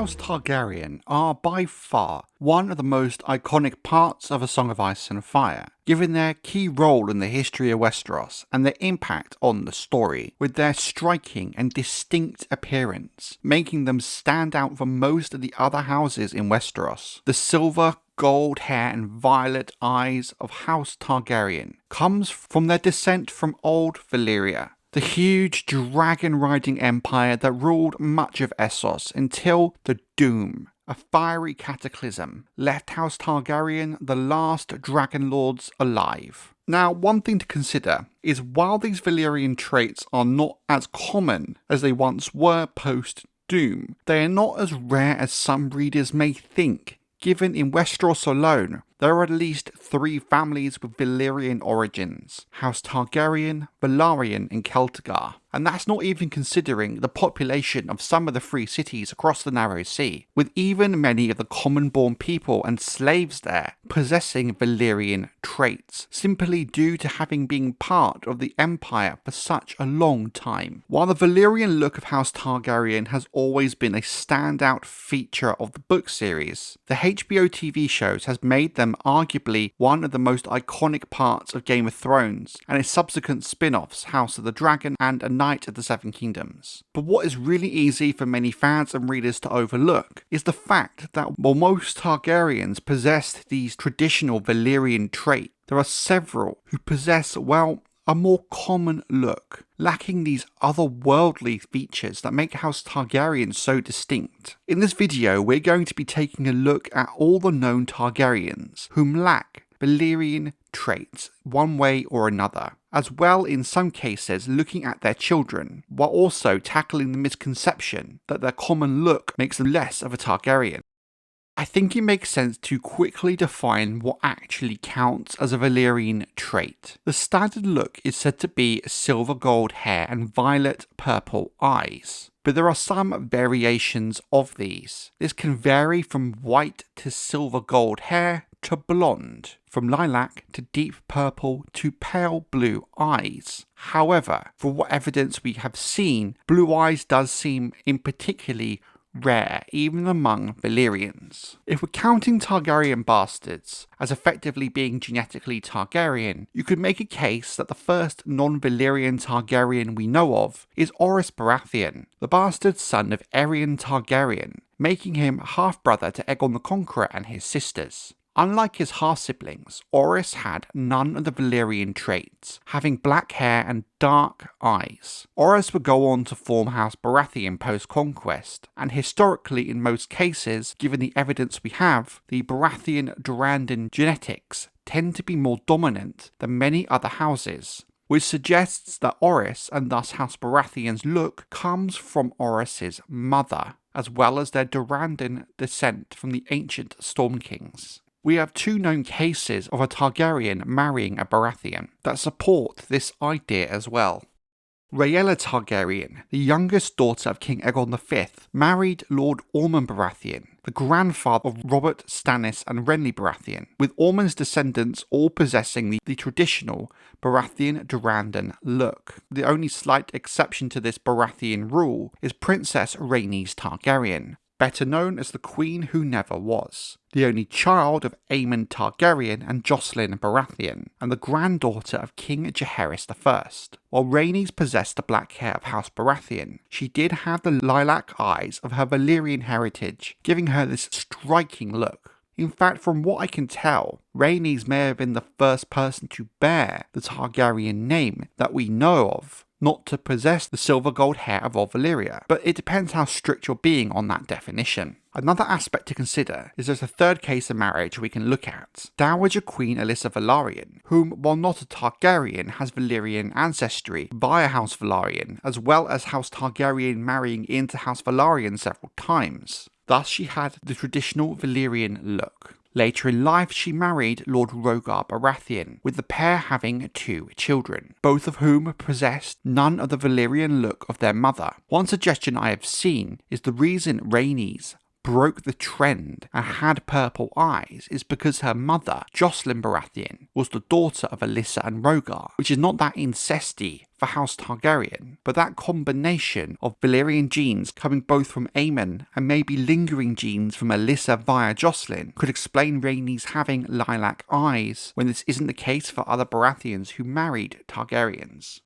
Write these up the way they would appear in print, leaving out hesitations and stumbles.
House Targaryen are by far one of the most iconic parts of A Song of Ice and Fire, given their key role in the history of Westeros and their impact on the story, with their striking and distinct appearance, making them stand out from most of the other houses in Westeros. The silver, gold hair and violet eyes of House Targaryen comes from their descent from Old Valyria, the huge dragon-riding empire that ruled much of Essos until the Doom, a fiery cataclysm, left House Targaryen the last dragonlords alive. Now, one thing to consider is while these Valyrian traits are not as common as they once were post-Doom, they are not as rare as some readers may think, given in Westeros alone there are at least 3 families with Valyrian origins: House Targaryen, Velaryon and Celtigar. And that's not even considering the population of some of the free cities across the Narrow Sea, with even many of the common-born people and slaves there possessing Valyrian traits, simply due to having been part of the Empire for such a long time. While the Valyrian look of House Targaryen has always been a standout feature of the book series, the HBO TV shows has made them arguably one of the most iconic parts of Game of Thrones and its subsequent spin-offs House of the Dragon and A Knight of the Seven Kingdoms. But what is really easy for many fans and readers to overlook is the fact that while most Targaryens possessed these traditional Valyrian traits, there are several who possess, well, a more common look, lacking these otherworldly features that make House Targaryen so distinct. In this video, we're going to be taking a look at all the known Targaryens whom lack Valyrian traits one way or another, as well in some cases looking at their children, while also tackling the misconception that their common look makes them less of a Targaryen. I think it makes sense to quickly define what actually counts as a Valyrian trait. The standard look is said to be silver gold hair and violet purple eyes, but there are some variations of these. This can vary from white to silver gold hair to blonde, from lilac to deep purple to pale blue eyes. However, for what evidence we have seen, blue eyes does seem in particularly rare even among Valyrians. If we're counting Targaryen bastards as effectively being genetically Targaryen, you could make a case that the first non-Valyrian Targaryen we know of is Orys Baratheon, the bastard son of Aerion Targaryen, making him half-brother to Aegon the Conqueror and his sisters. Unlike his half-siblings, Orys had none of the Valyrian traits, having black hair and dark eyes. Orys would go on to form House Baratheon post-conquest, and historically in most cases, given the evidence we have, the Baratheon-Durrandon genetics tend to be more dominant than many other houses, which suggests that Orys, and thus House Baratheon's look, comes from Orys's mother, as well as their Durrandon descent from the ancient Storm Kings. We have 2 known cases of a Targaryen marrying a Baratheon that support this idea as well. Rhaenys Targaryen, the youngest daughter of King Aegon V, married Lord Ormond Baratheon, the grandfather of Robert, Stannis and Renly Baratheon, with Ormond's descendants all possessing the traditional Baratheon-Durrandon look. The only slight exception to this Baratheon rule is Princess Rhaenys Targaryen, better known as the Queen Who Never Was, the only child of Aemon Targaryen and Jocelyn Baratheon, and the granddaughter of King Jaehaerys I. While Rhaenys possessed the black hair of House Baratheon, she did have the lilac eyes of her Valyrian heritage, giving her this striking look. In fact, from what I can tell, Rhaenys may have been the first person to bear the Targaryen name that we know of, not to possess the silver gold hair of all Valyria, but it depends how strict you're being on that definition. Another aspect to consider is there's a third case of marriage we can look at: Dowager Queen Alyssa Velaryon, whom, while not a Targaryen, has Valyrian ancestry via House Velaryon, as well as House Targaryen marrying into House Velaryon several times. Thus she had the traditional Valyrian look. Later in life, she married Lord Rhaegar Baratheon, with the pair having 2 children, both of whom possessed none of the Valyrian look of their mother. One suggestion I have seen is the reason Rhaenys broke the trend and had purple eyes is because her mother, Jocelyn Baratheon, was the daughter of Alyssa and Rhaegar, which is not that incesty for House Targaryen, but that combination of Valyrian genes coming both from Aemon and maybe lingering genes from Alyssa via Jocelyn could explain Rhaenys having lilac eyes, when this isn't the case for other Baratheons who married Targaryens.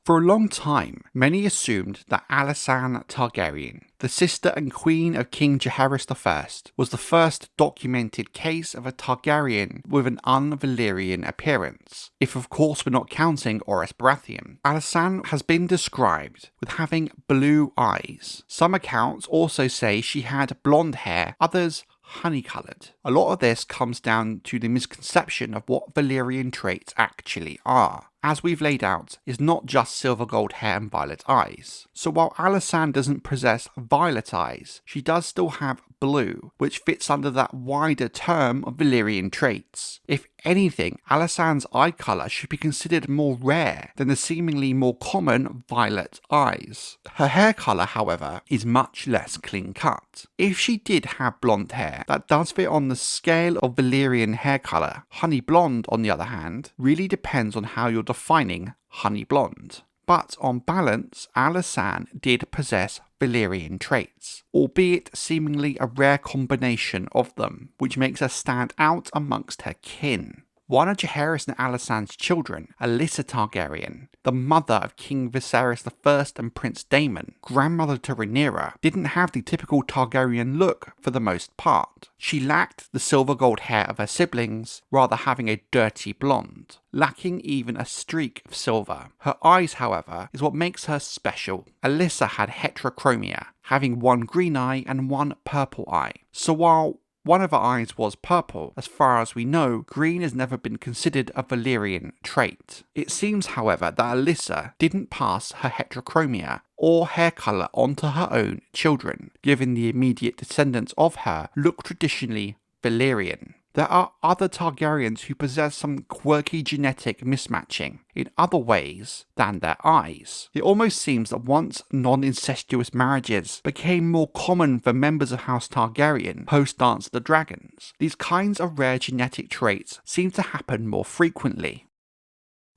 For a long time, many assumed that Alysanne Targaryen, the sister and queen of King Jaehaerys I, was the first documented case of a Targaryen with an un-Valyrian appearance, if of course we're not counting Orys Baratheon. Alysanne has been described with having blue eyes. Some accounts also say she had blonde hair, others honey-coloured. A lot of this comes down to the misconception of what Valyrian traits actually are, as we've laid out, is not just silver gold hair and violet eyes. So while Alysanne doesn't possess violet eyes, she does still have blue, which fits under that wider term of Valyrian traits. If anything, Alysanne's eye colour should be considered more rare than the seemingly more common violet eyes. Her hair colour, however, is much less clean-cut. If she did have blonde hair, that does fit on the scale of Valyrian hair colour. Honey blonde, on the other hand, really depends on how you're defining honey blonde. But on balance, Alysanne did possess Valyrian traits, albeit seemingly a rare combination of them, which makes her stand out amongst her kin. One of Jaehaerys and Alysanne's children, Alyssa Targaryen, the mother of King Viserys I and Prince Daemon, grandmother to Rhaenyra, didn't have the typical Targaryen look for the most part. She lacked the silver gold hair of her siblings, rather having a dirty blonde, lacking even a streak of silver. Her eyes, however, is what makes her special. Alyssa had heterochromia, having one green eye and one purple eye. So while one of her eyes was purple, as far as we know, green has never been considered a Valyrian trait. It seems, however, that Alyssa didn't pass her heterochromia or hair colour onto her own children, given the immediate descendants of her look traditionally Valyrian. There are other Targaryens who possess some quirky genetic mismatching in other ways than their eyes. It almost seems that once non-incestuous marriages became more common for members of House Targaryen post Dance of the Dragons, these kinds of rare genetic traits seem to happen more frequently.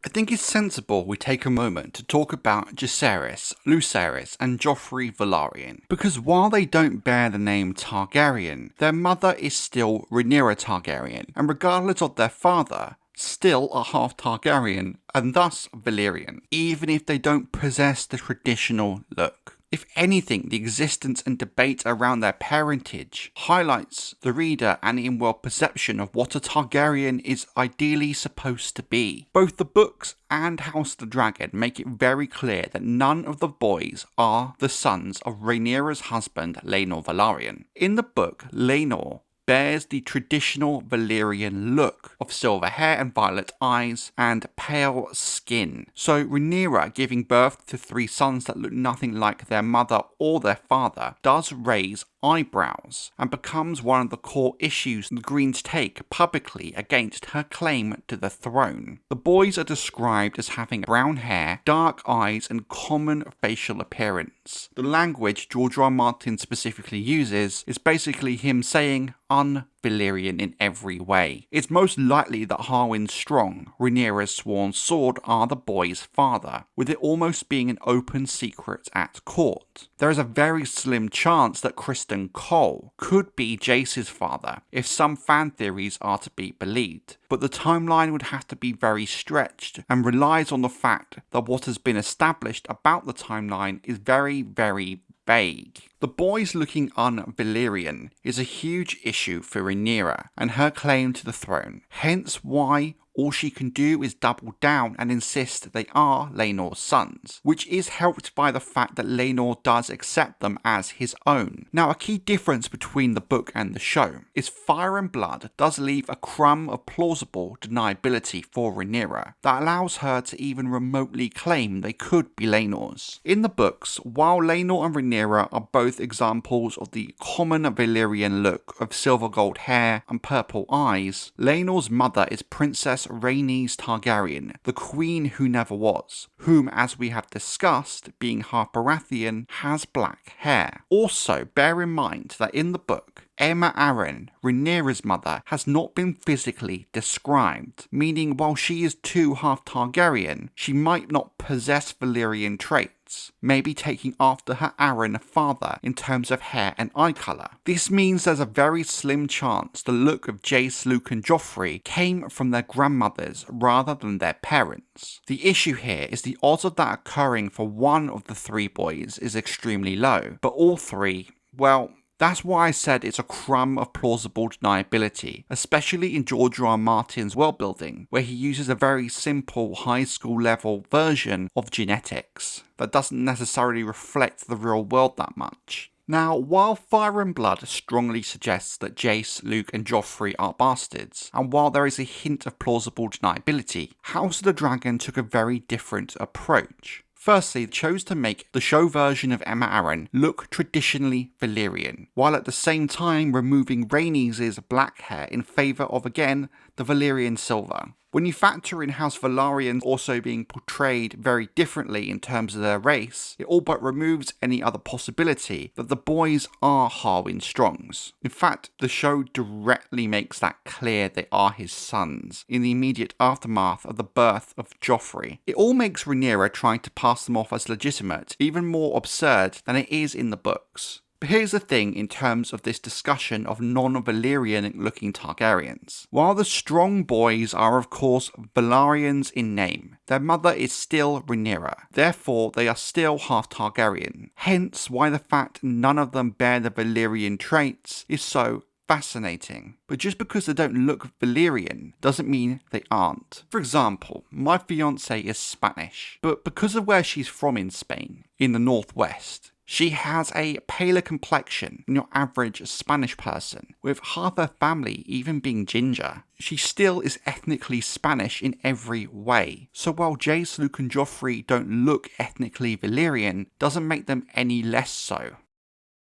I think it's sensible we take a moment to talk about Jaehaerys, Lucerys and Joffrey Velaryon, because while they don't bear the name Targaryen, their mother is still Rhaenyra Targaryen, and regardless of their father, still a half Targaryen, and thus Valyrian, even if they don't possess the traditional look. If anything, the existence and debate around their parentage highlights the reader and in-world perception of what a Targaryen is ideally supposed to be. Both the books and House of the Dragon make it very clear that none of the boys are the sons of Rhaenyra's husband, Laenor Velaryon. In the book, Laenor bears the traditional Valyrian look of silver hair and violet eyes and pale skin. So Rhaenyra giving birth to 3 sons that look nothing like their mother or their father does raise eyebrows and becomes one of the core issues the Greens take publicly against her claim to the throne. The boys are described as having brown hair, dark eyes and common facial appearance. The language George R. R. Martin specifically uses is basically him saying un-Valyrian in every way. It's most likely that Harwin Strong, Rhaenyra's sworn sword, are the boy's father, with it almost being an open secret at court. There is a very slim chance that Criston Cole could be Jace's father, if some fan theories are to be believed, but the timeline would have to be very stretched and relies on the fact that what has been established about the timeline is very, very vague. The boys looking un-Valyrian is a huge issue for Rhaenyra and her claim to the throne, hence why all she can do is double down and insist they are Laenor's sons, which is helped by the fact that Laenor does accept them as his own. Now, a key difference between the book and the show is Fire and Blood does leave a crumb of plausible deniability for Rhaenyra that allows her to even remotely claim they could be Laenor's. In the books, while Laenor and Rhaenyra are both examples of the common Valyrian look of silver gold hair and purple eyes, Laenor's mother is Princess Rhaenys Targaryen, the queen who never was, whom, as we have discussed, being half Baratheon, has black hair. Also, bear in mind that in the book, Aemma Arryn, Rhaenyra's mother, has not been physically described, meaning while she is too half Targaryen, she might not possess Valyrian traits, maybe taking after her Arryn father in terms of hair and eye colour. This means there's a very slim chance the look of Jace, Luke and Joffrey came from their grandmothers rather than their parents. The issue here is the odds of that occurring for one of the three boys is extremely low, but all three, well, that's why I said it's a crumb of plausible deniability, especially in George R. R. Martin's worldbuilding, where he uses a very simple high school level version of genetics that doesn't necessarily reflect the real world that much. Now, while Fire and Blood strongly suggests that Jace, Luke and Joffrey are bastards, and while there is a hint of plausible deniability, House of the Dragon took a very different approach. Firstly, they chose to make the show version of Aemma Arryn look traditionally Valyrian, while at the same time removing Rhaenys' black hair in favour of, again, the Valyrian silver. When you factor in House Velaryon also being portrayed very differently in terms of their race, it all but removes any other possibility that the boys are Harwin Strongs. In fact, the show directly makes that clear they are his sons, in the immediate aftermath of the birth of Joffrey. It all makes Rhaenyra trying to pass them off as legitimate even more absurd than it is in the books. But here's the thing in terms of this discussion of non-Valyrian looking Targaryens. While the strong boys are of course Velaryons in name, their mother is still Rhaenyra, therefore they are still half Targaryen. Hence why the fact none of them bear the Valyrian traits is so fascinating. But just because they don't look Valyrian doesn't mean they aren't. For example, my fiancée is Spanish, but because of where she's from in Spain, in the northwest, she has a paler complexion than your average Spanish person, with half her family even being ginger. She still is ethnically Spanish in every way. So while Jace, Luke and Joffrey don't look ethnically Valyrian, doesn't make them any less so.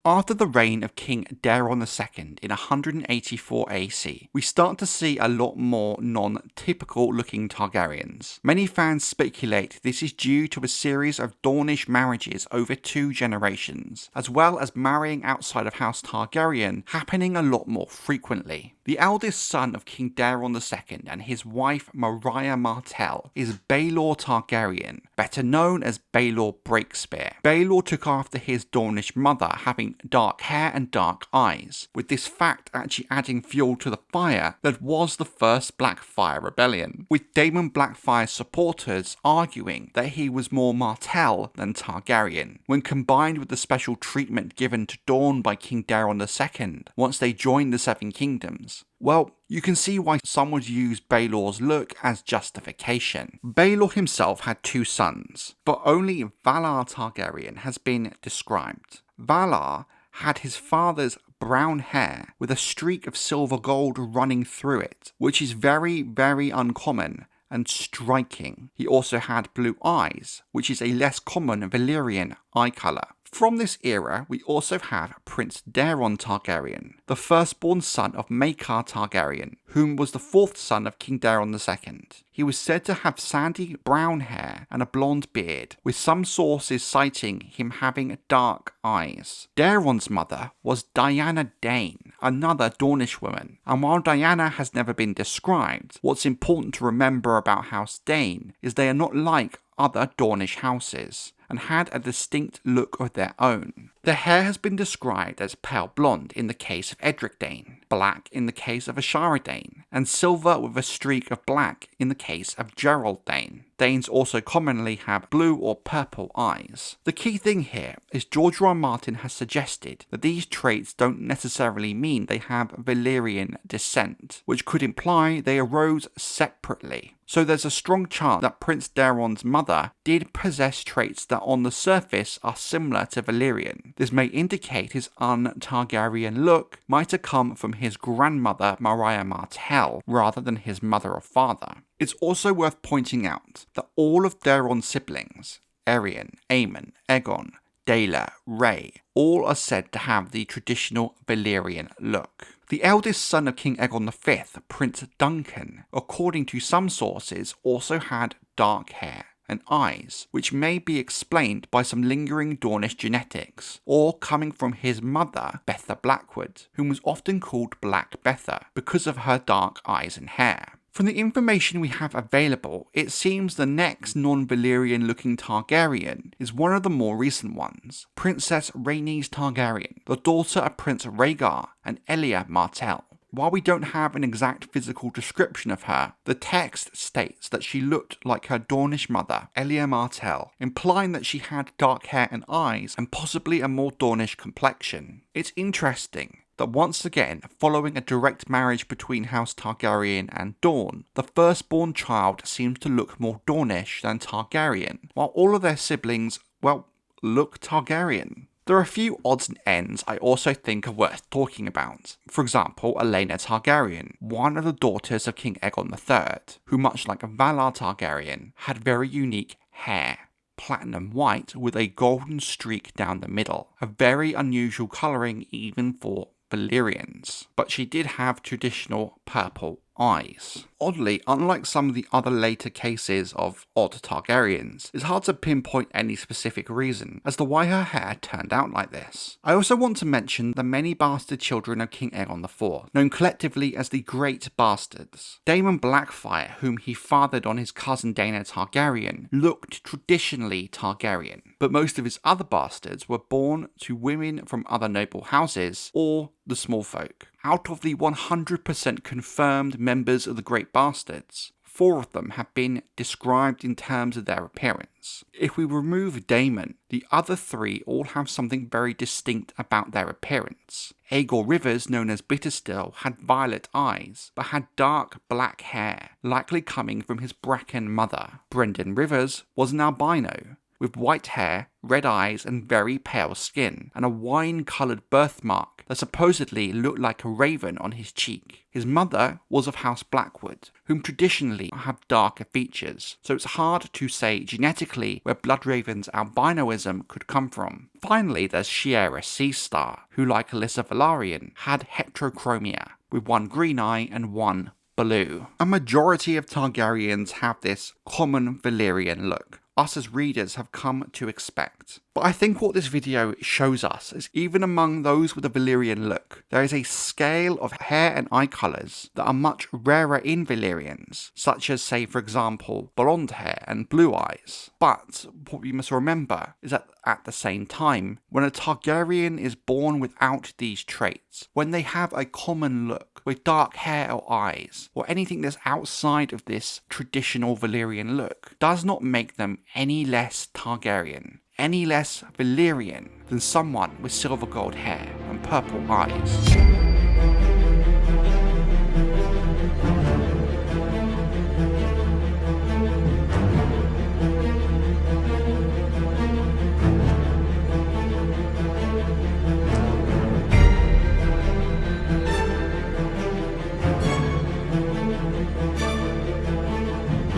After the reign of King Daeron II in 184 AC, we start to see a lot more non-typical looking Targaryens. Many fans speculate this is due to a series of Dornish marriages over 2 generations, as well as marrying outside of House Targaryen happening a lot more frequently. The eldest son of King Daeron II and his wife Mariah Martell is Baelor Targaryen, better known as Baelor Breakspear. Baelor took after his Dornish mother having dark hair and dark eyes, with this fact actually adding fuel to the fire that was the first Blackfyre rebellion, with Daemon Blackfyre's supporters arguing that he was more Martell than Targaryen, when combined with the special treatment given to Dorne by King Daeron II once they joined the Seven Kingdoms. Well, you can see why some would use Baelor's look as justification. Baelor himself had 2 sons, but only Valar Targaryen has been described. Valar had his father's brown hair with a streak of silver gold running through it, which is very, very uncommon and striking. He also had blue eyes, which is a less common Valyrian eye colour. From this era, we also have Prince Daeron Targaryen, the firstborn son of Maekar Targaryen, whom was the 4th son of King Daeron II. He was said to have sandy brown hair and a blonde beard, with some sources citing him having dark eyes. Daeron's mother was Diana Dane, another Dornish woman, and while Diana has never been described, what's important to remember about House Dane is they are not like other Dornish houses, and had a distinct look of their own. Their hair has been described as pale blonde in the case of Edric Dane, black in the case of Ashara Dane, and silver with a streak of black in the case of Gerald Dane. Danes also commonly have blue or purple eyes. The key thing here is George R. R. Martin has suggested that these traits don't necessarily mean they have Valyrian descent, which could imply they arose separately. So there's a strong chance that Prince Daeron's mother did possess traits that on the surface are similar to Valyrian. This may indicate his un-Targaryen look might have come from his grandmother Mariah Martell rather than his mother or father. It's also worth pointing out that all of Daeron's siblings, Aerion, Aemon, Aegon, Daela, Rhae, all are said to have the traditional Valyrian look. The eldest son of King Aegon V, Prince Duncan, according to some sources, also had dark hair and eyes, which may be explained by some lingering Dornish genetics, or coming from his mother, Betha Blackwood, whom was often called Black Betha because of her dark eyes and hair. From the information we have available, it seems the next non-Valyrian looking Targaryen is one of the more recent ones, Princess Rhaenys Targaryen, the daughter of Prince Rhaegar and Elia Martell. While we don't have an exact physical description of her, the text states that she looked like her Dornish mother, Elia Martell, implying that she had dark hair and eyes and possibly a more Dornish complexion. It's interesting that once again, following a direct marriage between House Targaryen and Dorne, the firstborn child seems to look more Dornish than Targaryen, while all of their siblings, well, look Targaryen. There are a few odds and ends I also think are worth talking about. For example, Alysanne Targaryen, one of the daughters of King Aegon III, who much like Baelor Targaryen, had very unique hair. Platinum white with a golden streak down the middle, a very unusual colouring even for Valyrians, but she did have traditional purple eyes. Oddly, unlike some of the other later cases of odd Targaryens, it's hard to pinpoint any specific reason as to why her hair turned out like this. I also want to mention the many bastard children of King Aegon IV, known collectively as the Great Bastards. Daemon Blackfyre, whom he fathered on his cousin Daena Targaryen, looked traditionally Targaryen, but most of his other bastards were born to women from other noble houses or the small folk. Out of the 100% confirmed members of the Great Bastards, 4 of them have been described in terms of their appearance. If we remove Daemon, the other 3 all have something very distinct about their appearance. Aegor Rivers, known as Bitterstill, had violet eyes, but had dark black hair, likely coming from his Bracken mother. Brendan Rivers was an albino, with white hair, red eyes and very pale skin, and a wine-coloured birthmark that supposedly looked like a raven on his cheek. His mother was of House Blackwood, whom traditionally have darker features, so it's hard to say genetically where Bloodraven's albinoism could come from. Finally, there's Shiera Seastar, who like Alyssa Targaryen had heterochromia, with 1 green eye and 1 blue. A majority of Targaryens have this common Valyrian look, us as readers have come to expect. But I think what this video shows us is even among those with a Valyrian look, there is a scale of hair and eye colours that are much rarer in Valyrians, such as, say, for example, blonde hair and blue eyes. But what we must remember is that at the same time, when a Targaryen is born without these traits, when they have a common look with dark hair or eyes, or anything that's outside of this traditional Valyrian look, does not make them any less Targaryen, any less Valyrian than someone with silver gold hair and purple eyes.